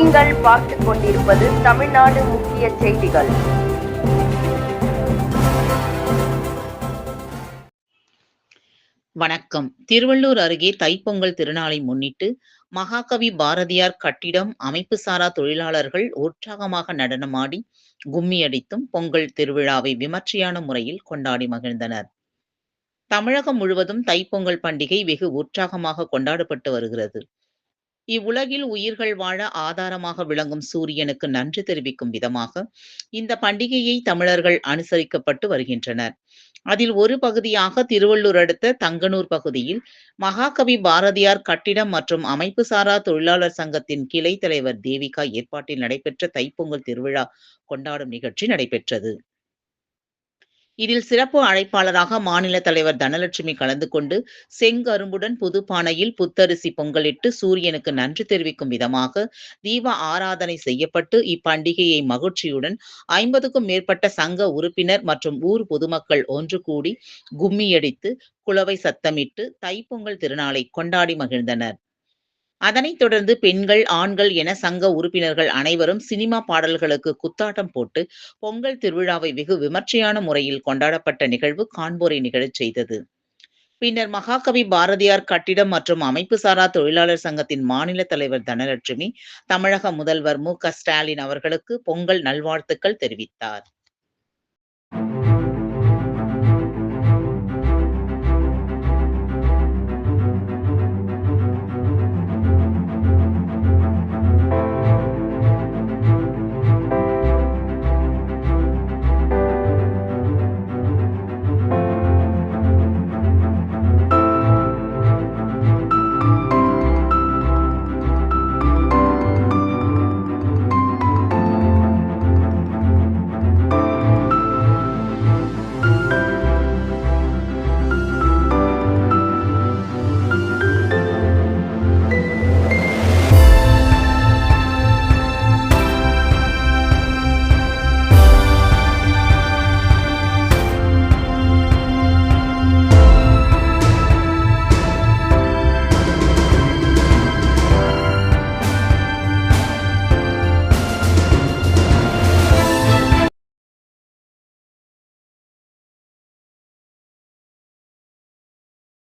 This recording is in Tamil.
நீங்கள் பார்த்துக் கொண்டிருப்பது தமிழ்நாடு முக்கிய செய்திகள். வணக்கம். திருவள்ளூர் அருகே தைப்பொங்கல் திருநாளை முன்னிட்டு மகாகவி பாரதியார் கட்டிடம் அமைப்புசாரா தொழிலாளர்கள் உற்சாகமாக நடனமாடி, கும்மியடித்தும் பொங்கல் திருவிழாவை விமர்சையான முறையில் கொண்டாடி மகிழ்ந்தனர். தமிழகம் முழுவதும் தைப்பொங்கல் பண்டிகை வெகு உற்சாகமாக கொண்டாடப்பட்டு வருகிறது. இவ்வுலகில் உயிர்கள் வாழ ஆதாரமாக விளங்கும் சூரியனுக்கு நன்றி தெரிவிக்கும் விதமாக இந்த பண்டிகையை தமிழர்கள் அனுசரிக்கப்பட்டு வருகின்றனர். அதில் ஒரு பகுதியாக திருவள்ளூர் அடுத்த தங்கனூர் பகுதியில் மகாகவி பாரதியார் கட்டிடம் மற்றும் அமைப்புசாரா தொழிலாளர் சங்கத்தின் கிளை தலைவர் தேவிகா ஏற்பாட்டில் நடைபெற்ற தைப்பொங்கல் திருவிழா கொண்டாடும் நிகழ்ச்சி நடைபெற்றது. இதில் சிறப்பு அழைப்பாளராக மாநில தலைவர் தனலட்சுமி கலந்து கொண்டு செங்கரும்புடன் புதுப்பானையில் புத்தரிசி பொங்கலிட்டு சூரியனுக்கு நன்றி தெரிவிக்கும் விதமாக தீப ஆராதனை செய்யப்பட்டு இப்பண்டிகையை மகிழ்ச்சியுடன் 50க்கும் மேற்பட்ட சங்க உறுப்பினர் மற்றும் ஊர் பொதுமக்கள் ஒன்று கூடி கும்மியடித்து குலவை சத்தமிட்டு தைப்பொங்கல் திருநாளை கொண்டாடி மகிழ்ந்தனர். அதனைத் தொடர்ந்து பெண்கள், ஆண்கள் என சங்க உறுப்பினர்கள் அனைவரும் சினிமா பாடல்களுக்கு குத்தாட்டம் போட்டு பொங்கல் திருவிழாவை வெகு விமர்சையான முறையில் கொண்டாடப்பட்ட நிகழ்வு காண்போரை நிகழச் செய்தது. பின்னர் மகாகவி பாரதியார் கட்டிடம் மற்றும் அமைப்புசாரா தொழிலாளர் சங்கத்தின் மாநில தலைவர் தனலட்சுமி தமிழக முதல்வர் மு.க. ஸ்டாலின் அவர்களுக்கு பொங்கல் நல்வாழ்த்துக்கள் தெரிவித்தார்.